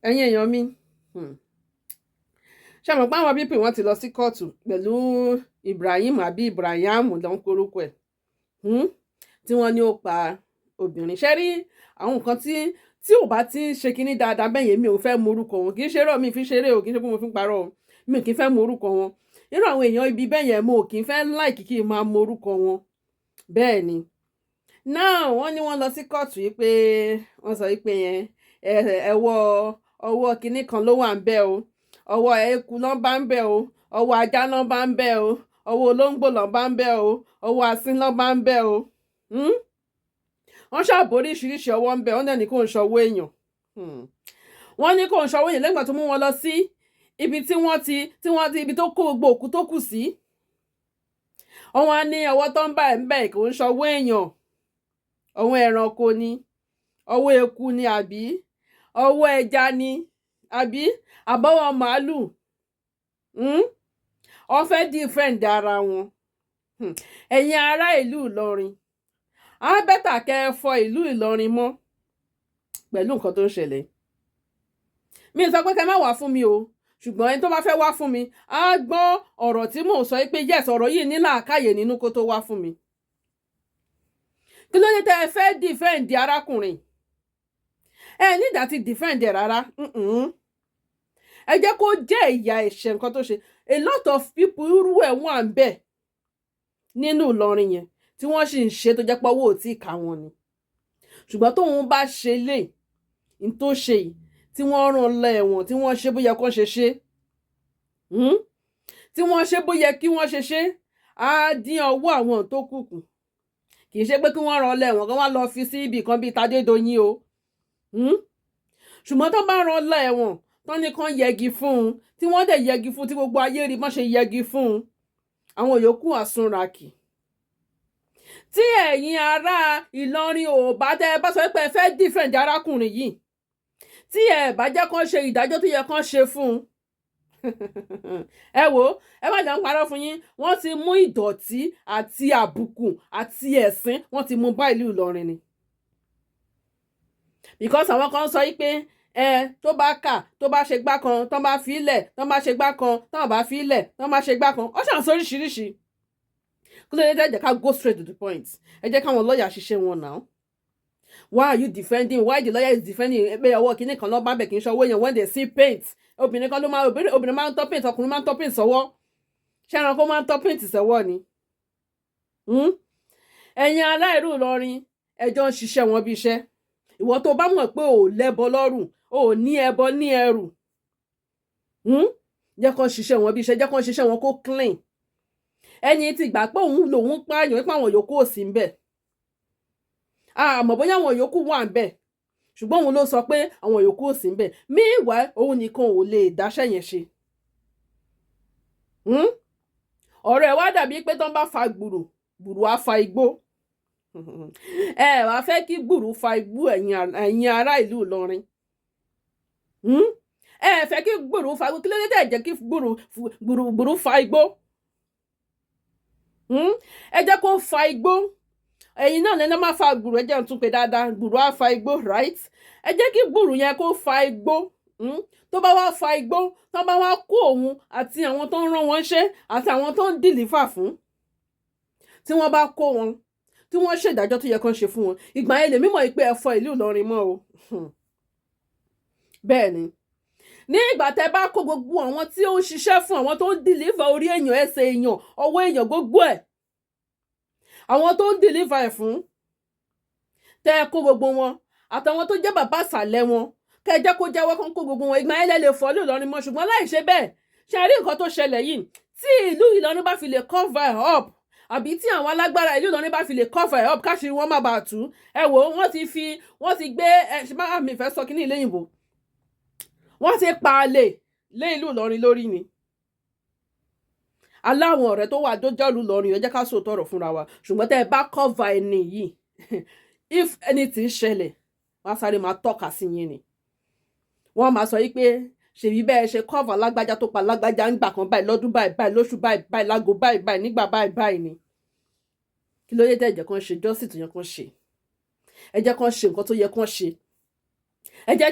ẹ̀yin èèyàn mi ṣé mọ̀ pé àwọn bp wọ́n ti lọ sí kóòtù pẹ̀lú Ibrahim àbí Ibrahim ló ń korúkọ ẹ̀ tí wọ́n ní ó pa obìnrin. ṣé rí àwọn nǹkan tí ò bá ti ń ṣe kinní dáadáa bẹ́ẹ̀ yẹn mi ò fẹ́ mọ orúkọ wọn. kì í ṣe rọ mi fi ṣeré o, kì í ṣe pé mo fi ń parọ́ o, mi kì í fẹ́ mọ orúkọ wọn. irú àwọn èèyàn ibi bẹ́ẹ̀ yẹn mo kì í fẹ́ láìkì kí n máa mọ orúkọ wọn. bẹ́ẹ̀ ni náà wọ́n ní wọ́n lọ sí kóòtù yìí pé wọ́n sọ yìí pé yẹn ọwọ́ kinní kan ló wà ń bẹ̀ o, ọwọ́ eku ló bá ń bẹ̀ o, ọwọ́ ajá ló bá ń bẹ̀ o, ọwọ́ olóńgbò ló bá ń bẹ̀ o, ọwọ́ asín ló bá ń bẹ̀ o. wọ́n ṣàbò oríṣiríṣi ọwọ́ ń bẹ̀ wọ́n dẹ̀ ní kò ń ṣọwọ́ èèyàn. wọ́n ní kò ń ṣọwọ́ èèyàn lẹ́gbàá tó mú wọn lọ sí ibi tí wọ́n ti ibi tó kó gbogbo òkú tó kù sí. wọ́n wá ní ọwọ́ tó ń bá ẹ̀ ń bẹ̀ kò ń ṣọwọ́ èèyàn, ọwọ́ ẹranko ni, ọwọ́ eku ni àbí ọwọ́ ẹja ni àbí àbọ̀wọ̀ màálù. wọ́n fẹ́ defend ara wọn. ẹ̀yin ará ìlú Ìlọrin á bẹ́tà kẹ́ ẹ fọ ìlú Ìlọrin mọ́ pẹ̀lú nǹkan tó ń ṣẹlẹ̀. mi ò sọ pé kẹ́ má wá fún mi o, ṣùgbọ́n ẹni tó bá fẹ́ wá fún mi á gbọ́ ọ̀rọ̀ tí mò ń sọ pé yes ọ̀rọ̀ yìí ní làákàyè nínú kó tó wá fún mi. kí ló dé tẹ́ ẹ fẹ́ defend arákùnrin? ẹ ní ìdá ti defend ẹ rárá. ẹ jẹ́ kó jẹ́ ìyà ẹ̀ṣẹ̀ nǹkan tó ṣe. A lot of people irú ẹ̀ wà ń bẹ̀ nínú Ìlọrin yẹn tí wọ́n sì ń ṣe tó jẹ́ pé owó ò tí ì ká wọn ni. ṣùgbọ́n tóun bá ṣe lè ní tó ṣe yìí tí wọ́n rán lọ ẹ̀wọ̀n tí wọ́n ṣe bóyá kó ṣe ṣe tí wọ́n ṣe bóyá kí wọ́n ṣe ṣe á dín ọwọ́ àwọn tó kù kù. kì í ṣe pé kí wọ́n rán lọ ẹ̀wọ̀n kí wọ́n lọ fi sí ibì kan bíi Tadédoyin o. ṣùgbọ́n tó bá rán lọ ẹ̀wọ̀n tán ní kán yẹgi fún un tí wọ́n dẹ̀ yẹgi fún un tí gbogbo ayé rí bọ́n ṣe yẹgi fún un, àwọn yòókù àsunrakì. tí ẹ̀yin ará Ìlọrin ò bá tẹ́ ẹ bá sọ pé ẹ fẹ́ defend arákùnrin yìí, tí ẹ bá jẹ́ kán ṣe ìdájọ́ tó yẹ kán ṣe fún un, ẹ wò ó, ẹ má jẹ́ ń parọ́ fún yín, wọ́n ti mú ìdọ̀tí àti àbùkù àti ẹ̀sín wọ́n ti mú bá ìlú Ìlọrin ni. because àwọn kan sọ pé tó bá kà tó bá ṣe gbá kan tó bá fi ilẹ̀ tó bá ṣe gbá kan tó bá fi ilẹ̀ tó bá ṣe gbá kan ó ṣàn sọ oríṣiríṣi. kí ló dé jẹ́ ká go straight to the point? ẹ jẹ́ káwọn lọ́ọ̀yà ṣiṣẹ́ wọn náà. Why are you defending? Why the lawyer is defending pé ọwọ́ kìíní kan lọ́ bá bẹ̀ kì í ṣọwọ́ èèyàn when they see paint? obìnrin kan ló máa obìnrin máa ń tọ́ paint, ọkùnrin máa ń tọ́ paint sọ́wọ́. ṣé ẹranko máa ń tọ́ paint sọ́wọ́ ni? ẹ̀yin ará ìlú Ìlọrin ẹjọ́ ń ṣiṣẹ́ wọn bí iṣẹ́. ìwọ tó bá mọ̀ pé ò lẹ́bọ lọ́rùn, ò ní ẹbọ ní ẹrù, jẹ́ kán ṣiṣẹ́ wọn bí iṣẹ́, jẹ́ kán ṣiṣẹ́ wọn kó clean. ẹni tí gbà pé òun lòun pààyàn pé àwọn yòókù ò sí ń bẹ̀. àmọ́ bóyá àwọn yòókù wà ń bẹ̀, ṣùgbọ́n òun ló sọ pé àwọn yòókù ò sí ń bẹ̀. meanwhile òun nìkan ò lè dáṣẹ́ yẹn ṣe. ọ̀rọ̀ ẹ̀ wá dàbí pé tán bá fa gbùrù á fa igbó. ẹ wàá fẹ́ kí gbùrù fa igbó ẹ̀yin ará ìlú Ìlọrin. ẹ fẹ́ kí gbùrù fa igbó, kí ló dé tẹ̀ jẹ́ kí gbùrù fa igbó? ẹ jẹ́ kó fa igbó. ẹ̀yin náà lẹ́nu máa fa gbùrù, ẹ jẹ́ n tún pé dáadáa, gbùrù á fa igbó, right? ẹ jẹ́ kí gbùrù yẹn kó fa igbó. tó bá wá fa igbó, tó bá wá kó òun àti àwọn tó ń rán wọn ṣẹ́ àti àwọn tó ń dìlífà fún, tí wọ́n bá kó wọn, tí wọ́n ṣèdájọ́ tó yẹ kán ṣe fún wọn, ìgbà yẹn lèmi mọ̀ pé ẹ fọ ìlú Ìlọrin mọ́ o. bẹ́ẹ̀ ni ní ìgbà tẹ́ bá kó gbogbo àwọn tí ó ń ṣiṣẹ́ fún, àwọn tó ń dìlífà orí èèyàn, ẹsẹ̀ èèyàn, ọwọ́ èèyàn, gbogbo ẹ̀, àwọn tó ń dìlífà ẹ̀ fún, tẹ́ ẹ kó gbogbo wọn àtàwọn tó jẹ́ bàbá àsàlẹ̀ wọn, kẹ́ ẹ jẹ́ kó jẹ́wọ́ kán kó gbogbo wọn, ìgbà yẹn lè fọ́ ìlú Ìlọrin mọ́. ṣùgbọ́n láì ṣe bẹ́ẹ̀, ṣe rí nǹkan tó ṣẹlẹ̀ yìí, tí ìlú Ìlọrin bá fi lè cover up, àbí tí àwọn alágbára ìlú Ìlọrin bá fi lè cover up káṣírí wọn má bàa tú, ẹ wò ó, wọ́n ti gbé ṣe máa mi fẹ́ sọ kí ní ilé ìbò, wọ́n ti pa àlè lé ìlú Ìlọrin lórí ni. aláwọn ọ̀rẹ́ tó wà dójọ́lù Ìlọrin, ẹ jẹ́ ká sọ tọrọ fúnra wa. ṣùgbọ́n tẹ́ ẹ bá cover ẹni yìí, if anything ṣẹlẹ̀, wọ́n sáré máa tọ́ka sí yín ni. wọ́n máa sọ yí pé ṣèbí bẹ́ẹ̀ ṣe cover lágbájá tó pa lágbájá ńgbà kan báyìí, lọ́dún báyìí báyìí, lóṣù báyìí báyìí, lágo báyìí báyìí, nígbà báyìí báyìí ni. kí ló dé tẹ́ ẹ jẹ́ kán ṣe justice tó yẹ kán ṣe? ẹ jẹ́ kán ṣe nǹkan tó yẹ kán ṣe. ẹ jẹ́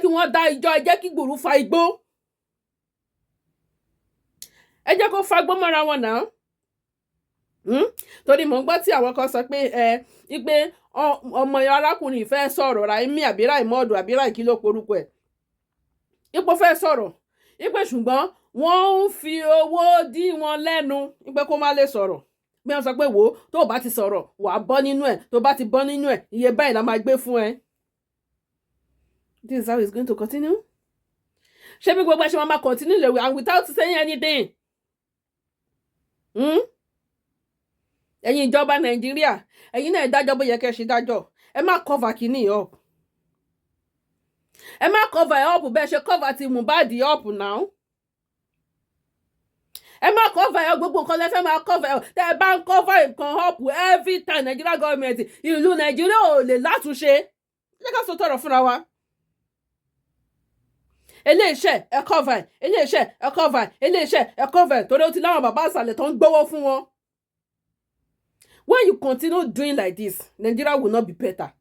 kí wọ́n dá ijọ́, ẹ jẹ́ kí gbùrú fa igbó, ẹ jẹ́ kó fa igbó mọ́ra wọn náà. Torí mò ń gbọ́ tí àwọn kan sọ pé ipe ọmọ arákùnrin fẹ́ sọ̀rọ̀ Raimi àbí Raimodu àbí Raiki ló porúkọ ẹ̀, ipò fẹ́ sọ̀rọ̀ ipe ṣùgbọ́n wọ́n ń fi owó dí wọn lẹ́nu ipe kó má lè sọ̀rọ̀. Bí wọ́n sọ pé wò ó, tó o bá ti sọ̀rọ̀ wàá bọ́ nínú ẹ̀, tó o bá ti bọ́ nínú ẹ̀ iye báyìí la máa gbé fún ẹ. This is how it's going to continue. Ṣé bí gbogbo ẹ ṣe máa continue lè and without saying anything? Ẹ̀yin ìjọba Nàìjíríà, ẹ̀yin náà dájọ́ bó yẹ kẹ́ ṣe dájọ́. Ẹ má cover kìíní up. Ẹ má cover up bẹ́ẹ̀ ṣe cover ti Mohbad up now. Ẹ má cover up gbogbo nǹkan lẹ́fẹ̀ẹ́ máa cover up. Tẹ́ ẹ bá ń cover nǹkan up every time Nigeria government, ìlú Nàìjíríà ò lè látúnṣe. Ẹ ká sọ tọrọ fúnra wa. Eléeṣẹ́ ẹ cover, eléeṣẹ́ ẹ cover, eléeṣẹ́ ẹ cover torí ó ti láwọn bàbá àsàlẹ̀ tó ń gbówó fún wọn. When you continue doing like this, Nigeria will not be better.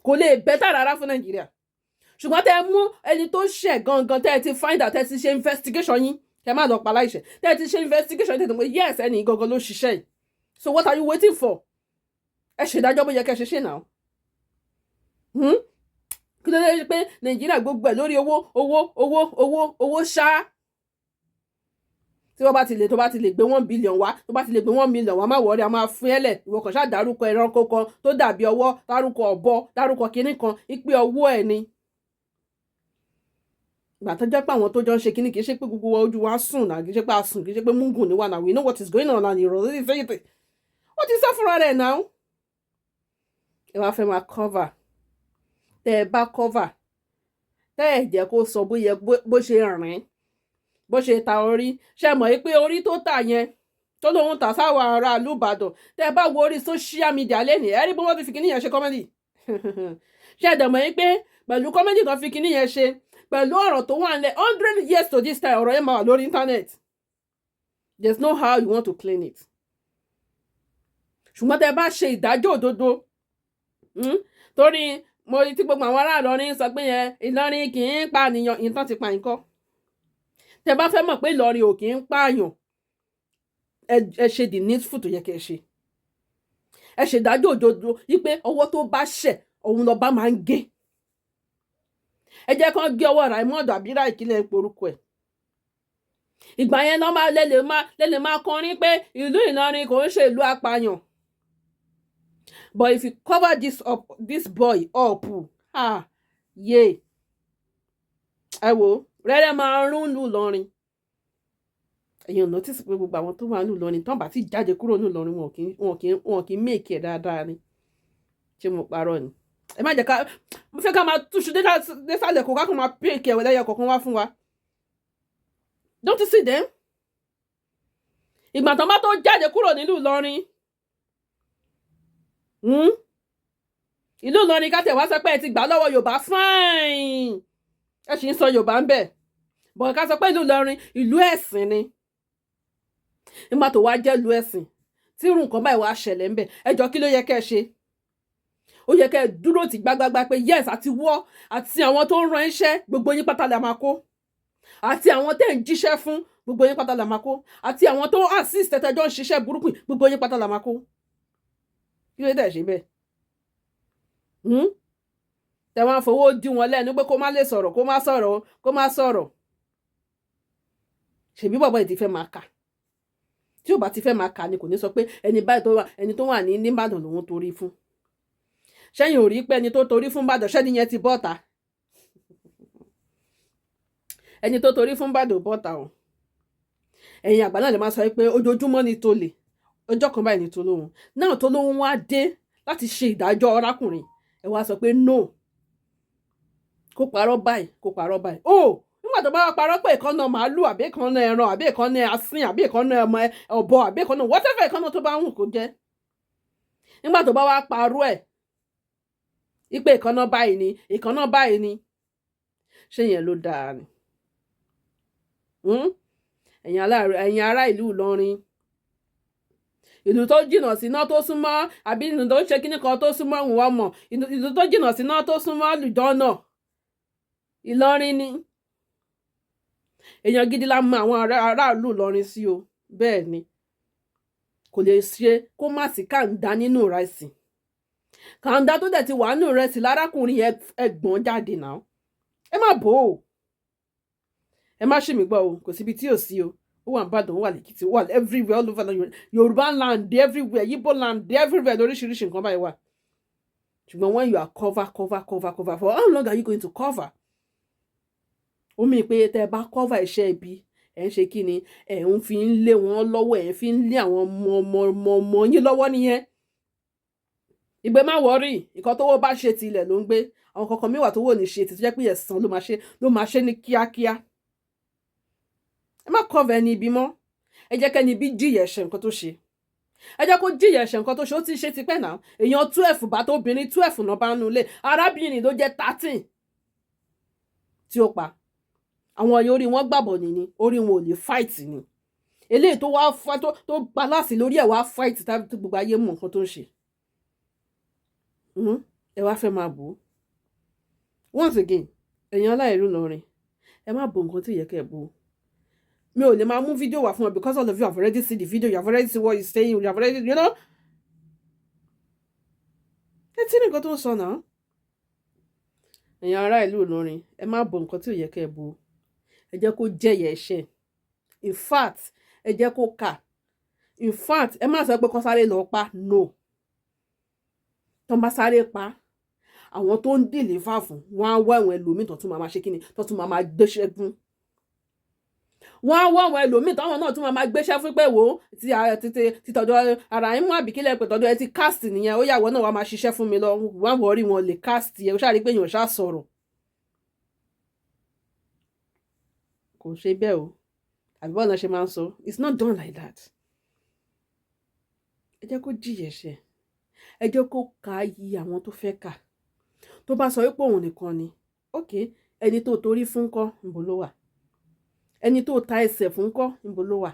Kò lè better rárá fún Nigeria. Ṣùgbọ́n tẹ́ mú ẹni tó ṣẹ̀ gangan tẹ́ ti find out, tẹ́ ti ṣe investigation yín, kẹ́ má lọ pa láìṣẹ̀. Tẹ́ ti ṣe investigation tẹ́ ti mọ̀ yes ẹni gangan ló ṣiṣẹ́ yìí. So what are you waiting for? Ẹ ṣe ìdájọ́ bó yẹ kẹ́ ṣe ṣe now. Kí ló dé pé Nigeria gbogbo ẹ̀ lórí owó ṣá. Tí wọ́n bá ti lè tó bá ti lè gbé 1 billion wá, tó bá ti lè gbé 1 million wá, má wọrí, a máa fún ẹ lẹ̀. Ìwọ kàn ṣáà dárúkọ ẹranko kan tó dàbí ọwọ́, dárúkọ ọ̀bọ, dárúkọ kinní kan, ìpè ọwọ́ ẹ̀ ni. Ìgbà tó jẹ́ pé àwọn tó jọ ń ṣe kinní kì í ṣe pé gbogbo ojú wa sùn náà, kì í ṣe pé a sùn, kì í ṣe pé múngùn ní wa náà. We know what is going on and ìrọ̀lẹ́ ti fẹ́ yìí. Ó ti sọ fúnra rẹ̀ náà. Ẹ wá fẹ́ máa cover. Tẹ́ ẹ bá cover, tẹ́ ẹ jẹ́ kó sọ bó ṣe rìn, bó ṣe ta orí. Ṣé mọ̀ pé orí tó tà yẹn tó lóun tà sáwọn ará ìlú Ìbàdàn, tẹ́ ẹ bá wo orí social media lẹ́nìí, ẹ rí bí wọ́n ti fi kinní yẹn ṣe comedy. Ṣé ẹ mọ̀ pé pẹ̀lú comedy tó fi kinní yẹn ṣe, pẹ̀lú ọ̀rọ̀ tó wà nílẹ̀ 100 years to this time, ọ̀rọ̀ yẹn máa wà lórí internet. There's no how you want to clean it. Ṣùgbọ́n tẹ́ ẹ bá ṣe ìdájọ́ òdodo, torí mo rí tí gbogbo àwọn ará Ìlọrin sọ pé yẹn Ìlọrin kì í pa àníyàn, ìtàn ti pa nǹkan. Tẹ́ bá fẹ́ mọ̀ pé Ìlọrin ò kì í pààyàn, ẹ ṣe the needful tó yẹ kẹ́ ṣe. Ẹ ṣe ìdájọ́ òdodo wípé ọwọ́ tó bá ṣẹ̀ òun lọ́ba máa ń gé. Ẹ jẹ́ kán gé ọwọ́ Raimodu àbí Raiki lẹ́ porúkọ ẹ̀. Ìgbà yẹn náà lẹ́lẹ̀ máa kọrin pé ìlú Ìlọrin kò ń ṣe ìlú apààyàn. But if you cover this boy up, yeah. Ẹ wo rẹ́rẹ́ máa rún lù Ìlọrin. Ẹ̀yin ò notice pé gbogbo àwọn tó wà ní Ìlọrin tán bá ti jáde kúrò ní Ìlọrin wọn kì í make ẹ̀ dáadáa ni. Ṣé mo parọ́ ni? Ẹ má jẹ́ ká, mo fẹ́ ká máa túṣu désàlẹ̀ kó ká kó máa pick ẹ̀ lẹ́yọ kọ̀ọ̀kan wá fún wa. Don't you see them? Ìgbà tán bá tó jáde kúrò nílùú Ìlọrin. Ìlú Ìlọrin ká tẹ̀ wá sọ pé ẹ ti gbà lọ́wọ́ Yorùbá fine. Ẹ sì ń sọ Yorùbá ń bẹ̀. Bọ̀ ká sọ pé ìlú Ìlọrin ìlú ẹ̀sìn ni. Nígbà tó wá jẹ́ ìlú ẹ̀sìn, tí irú nǹkan báyìí wá ṣẹlẹ̀ ń bẹ̀, ẹ jọ kí ló yẹ kẹ́ ẹ ṣe? Ó yẹ kẹ́ ẹ dúró tì gbágbágbá pé yes àti wọ́ àti àwọn tó ń ran iṣẹ́ gbogbo yín pátá la máa kó. Àti àwọn tẹ́ ń jíṣẹ́ fún gbogbo yín pátá la máa kó. Àti àwọn tó assist tẹ́tẹ́jọ́ ń ṣiṣẹ́ burúkú gbogbo yín pátá la máa kó. Kí ló dé ṣe bẹ́ẹ̀? Tẹ́ wọ́n fowó dí wọn lẹ́nu pé kó má lè sọ̀rọ̀, kó má sọ̀rọ̀. Ṣèbí bọ̀bọ̀ yìí ti fẹ́ máa kà. Tí ò bá ti fẹ́ máa kà ni kò ní sọ pé ẹni tó wà ní Ìbàdàn lòun torí fún. Ṣẹ́yìn ò rí pé ẹni tó torí fún Ìbàdàn ṣẹ́ni yẹn ti bọ́ta. Ẹni tó torí fún Ìbàdàn bọ́ta o. Ẹ̀yin àgbà náà lè máa sọ pé ojoojúmọ́ ni tó lè, ọjọ́ kan báyìí ni tó lóhun. Náà tó lóhun wá dé láti ṣe ìdájọ́ arákùnrin, ẹ wá sọ pé no, kó parọ́ báyìí. Nígbà tó bá wá parọ́ pé ìkànnà màálù àbí ìkànnà ẹran àbí ìkànnà asín àbí ìkànnà ọ̀bọ àbí ìkànnà whatever ìkànnà tó bá wù kó jẹ́. Nígbà tó bá wá parọ́ ẹ̀ ipe ìkànnà báyìí ni ṣé yẹn ló dáa ni? Ẹ̀yin ará ìlú Ìlọrin, ìlú tó jìnnà sí iná tó súnmọ́ àbí ìlú tó ń ṣe kíní kan tó súnmọ́ òun ọmọ ìlú tó jìnnà sí iná tó súnmọ́ àlùjọ́nà Ìlọrin ni èèyàn gidi la mọ àwọn aráàlú Ìlọrin sí o bẹ́ẹ̀ ni kò lè ṣe kó má sí kàńdá nínú ìrẹsì kàńdá tó dẹ̀ ti wà nínú ìrẹsì lárákùnrin ẹgbọ̀n jáde náà ẹ má bò ó ẹ má ṣì mí gbọ́ o kò síbi tí ò sí o ó wà nìbàdàn ó wà lẹ́kìtì ó wà everywhere all over Yorùbá land everywhere Igbo land everywhere lóríṣiríṣi nǹkan báyìí wà ṣùgbọ́n when you are cover for how long are you going to cover ó mì pé tẹ́ ẹ bá cover iṣẹ́ ibi ẹ̀ ń ṣe kí ni ẹ̀ ń fi ń lé wọn lọ́wọ́ ẹ̀ ń fi ń lé àwọn ọmọ yín lọ́wọ́ nìyẹn ìgbé má wọ́rì nǹkan tówó bá ṣe ti ilẹ̀ ló ń gbé àwọn kankan míwà tówó ní ṣe ti tó jẹ́ pé ẹ̀san ló máa ṣe ní kíákíá ẹ má cover ẹni ibi mọ́ ẹ jẹ́ kẹ́ni ibi jìyà ẹ̀ṣẹ̀ nǹkan tó ṣe ẹ jẹ́ kó jìyà ẹ̀ṣẹ̀ nǹkan tó ṣe ó ti ṣe tipẹ́ náà èèyàn 12 bá tó obìnrin 12 náà bá nulẹ̀ arábìnrin ló jẹ́ 13 tí ó pa àwọn ọyọ orí wọn gbàbọ̀ nìní orí wọn ò lè fight ni eléyìí tó wá tó balance lórí ẹ̀ wá fight tàbí tó gbogbo ayé mọ̀ nǹkan tó ń ṣe ẹ wá fẹ́ máa bò ó once again ẹ̀yin aláìlú Ìlọrin ẹ má bò nǹkan tí yẹ kẹ́ ẹ bò mi ò lè máa mú fídíò wá fún ọ because all of you have already seen the video you have already seen what he's saying you have already ẹ tí nǹkan tó ń sọ náà ẹ̀yin ará ìlú Ìlọrin ẹ má bò nǹkan tí ò yẹ kẹ́ ẹ bò ẹ jẹ́ kó jẹ̀yà ẹ̀ṣẹ̀ in fact ẹ jẹ́ kó kà in fact ẹ má sọ pé kó sáré lọ pa no tó ń bá sáré pa àwọn tó ń deliver fún wọn á wá àwọn ẹlòmíì tó tún máa ṣe kíni tó tún máa gbéṣẹ́ fún wọn á wá àwọn ẹlòmíì táwọn náà tún máa gbéṣẹ́ fún pé wò ó ti tọ̀dọ̀ ara yín mú àbíkílẹ̀ pé tọ̀dọ̀ ẹ ti cast nìyẹn ó yàwó náà wàá máa ṣiṣẹ́ fún mi lọ wọn wọrí wọn lè cast yẹ ó ṣàrí pé èèyàn ṣá sọ̀rọ̀ kò ṣe bẹ́ẹ̀ o àbí bọ́ọ̀lù náà ṣe máa ń sọ it's not done like that ẹ jẹ́ kó jìyà ẹ̀ṣẹ̀ ẹ jẹ́ kó ka iye àwọn tó fẹ́ kà tó bá sọ wípé òun nìkan ni ok ẹni tó torí fún kọ́ níbo ló wà ẹni tó ta ẹsẹ̀ fún kọ́ níbo ló wà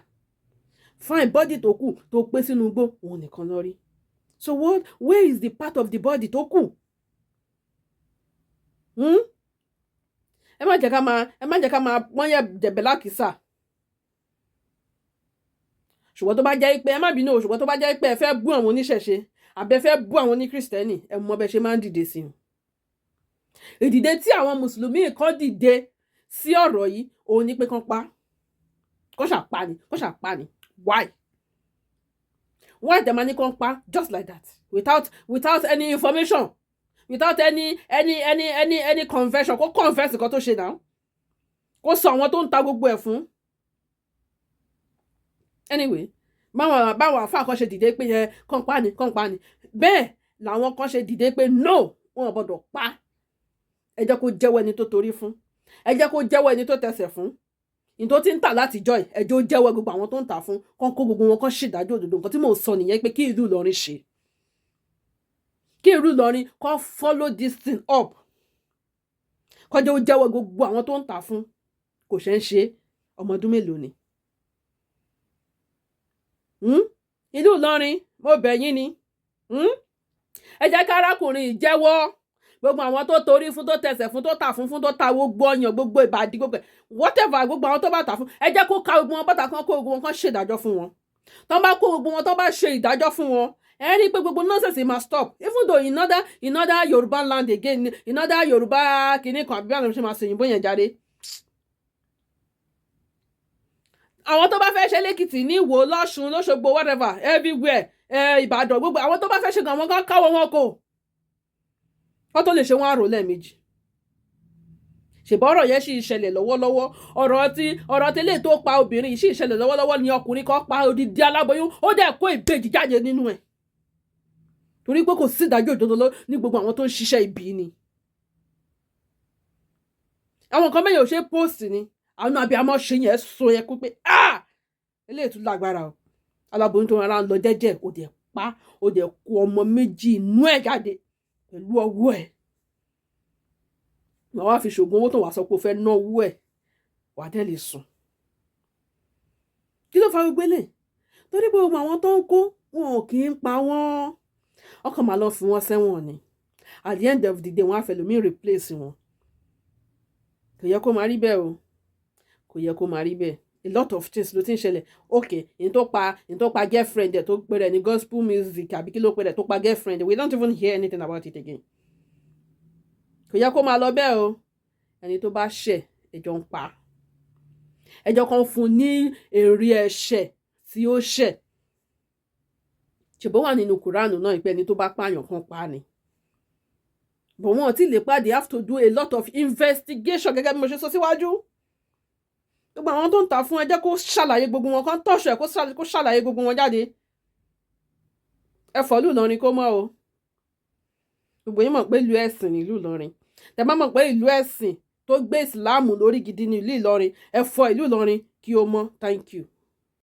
fine body tó kù tó pé sínú igbó òun nìkan lọ rí so where is the part of the body tó kù ẹ má jẹ́ ká máa wọ́n yẹ dẹ̀bẹ̀ lákìsà ṣùgbọ́n tó bá jẹ́ pé ẹ má bínú ṣùgbọ́n tó bá jẹ́ pé ẹ fẹ́ bú àwọn oníṣẹ̀ṣe àbẹ fẹ́ bú àwọn oníkristẹni ẹ mọ bẹ ṣe máa ń dìde sí i ìdìde tí àwọn mùsùlùmí kan dìde sí ọ̀rọ̀ yìí òun ni pé kán pa kó ṣàpá ni why dem máa ní kán pa just like that without any information without any confession kó confess nǹkan tó ṣe náà kó sọ àwọn tó ń ta gbogbo ẹ̀ fún anyway báwọn àfáà kan ṣe dìde pé yẹn kàn pa ni bẹ́ẹ̀ làwọn kan ṣe dìde pé no wọn ò gbọdọ̀ pa ẹ jẹ́ kó jẹ́wọ́ ẹni tó torí fún ẹ jẹ́ kó jẹ́wọ́ ẹni tó tẹsẹ̀ fún ní tó ti ń tà láti jọ́ ẹ jẹ́ ó jẹ́wọ́ gbogbo àwọn tó ń tà fún kán kó gbogbo wọn kán ṣèdájọ́ òdodo nǹkan tí mò ń sọ nìyẹn pé kí ìlú Ìlọrin ṣe kí ìlú Ìlọrin kán follow this thing up kán jẹ́ ó jẹ́wọ́ gbogbo àwọn tó ń tà fún kò ṣe ń ṣe ọmọ ọdún mélòó ni ìlú Ìlọrin mo bẹ̀ yín ni ẹ jẹ́ ká arákùnrin ìjẹ́wọ́ gbogbo àwọn tó torí fún tó tẹsẹ̀ fún tó tà fún tó ta gbogbo ọyàn gbogbo ìbàdí gbogbo whatever gbogbo àwọn tó bá tà fún ẹ jẹ́ kó ka gbogbo wọn bàtà kan kó gbogbo wọn kan ṣe ìdájọ́ fún wọn tó bá kó gbogbo wọn tó bá ṣe ìdájọ́ fún wọn ẹ rí i pé gbogbo nonsense máa stop even though in other Yorùbá land again in other Yorùbá kìíní kan àbí àwọn ṣe máa ṣe òyìnbó yẹn jáde àwọn tó bá fẹ́ ṣe lẹ́kìtì ní Ìwó lọ́ṣun lọ́ṣogbo whatever everywhere Ìbàdàn gbogbo àwọn tó bá fẹ́ ṣe gan wọn kan káwọ́ wọn kò wọ́n tó lè ṣe wọ́n àrò lẹ́ẹ̀mejì ṣèbọ̀ ọ̀rọ̀ yẹn sì ṣẹlẹ̀ lọ́wọ́lọ́wọ́ ọ̀rọ̀ tẹ́lẹ̀ tó pa obìnrin yìí sì ṣẹlẹ̀ lọ́wọ́lọ́wọ́ ni ọkùnrin kan pa odidi aláboyún ó dẹ̀ kó ìbejì jáde nínú ẹ̀ torí pé kò sí ìdájọ́ òdodo ní gbogbo àwọn tó ń ṣiṣẹ́ ibi ni àwọn kan mẹ́yìn ò ṣe post ni àwọn abiyamọ ṣe yẹn so yẹn kú pé eléyìí tún lágbára o aláboyún tó rárá ń lọ jẹ́jẹ́ ó dẹ̀ pa ó dẹ̀ kó ọmọ méjì inú ẹ̀ jáde pẹ̀lú ọwọ́ ẹ̀ wọ́n wá fi ṣògùn owó tó wà sọ pé ó fẹ́ ná owó ẹ̀ wà dẹ́ lè sùn kí ló fa gbogbo eléyìí torí pé gbogbo àwọn tó ń kó wọn ò kì í pa wọ́n, ọkàn máa lọ fi wọ́n sẹ́wọ̀n ni. At the end of the day wọ́n á fẹ́ lómi replace wọn. Kò yẹ kó máa rí bẹ́ẹ̀ o, kò yẹ kó máa rí bẹ́ẹ̀. A lot of things ló ti ń ṣẹlẹ̀. Okay, in tó pa girlfriend ẹ̀ tó pe rẹ̀ ní gospel music àbí kí ló pe rẹ̀ tó pa girlfriend, we don't even hear anything about it again. Kò yẹ kó máa lọ bẹ́ẹ̀ o. Ẹni tó bá ṣẹ̀ ẹjọ́ ń pa, ẹjọ́ kan fún ní èrè ẹ̀ṣẹ̀ tí ó ṣẹ̀. Ṣùgbọ́n wà nínú Kùránù náà pé ẹni tó bá pààyàn kan pa ni. But wọn ò tí lè pa, they have to do a lot of investigation gẹ́gẹ́ bí mo ṣe sọ síwájú. Gbogbo àwọn tó ń tà fún ẹ jẹ́ kó ṣàlàyé gbogbo wọn, kan tọ̀ṣọ̀ ẹ̀ kó ṣàlàyé gbogbo wọn jáde. Ẹ fọ́lú Ìlọrin kó mọ́ o. Gbogbo yín mọ̀ pé ìlú ẹ̀sìn ní ìlú Ìlọrin. Tẹ́ bá mọ̀ pé ìlú ẹ̀sìn tó gbé ìsìláàmù lórí gidi ní ìlú Ìlọrin, ẹ fọ́ ìlú Ìlọrin kí ó mọ́. Thank you.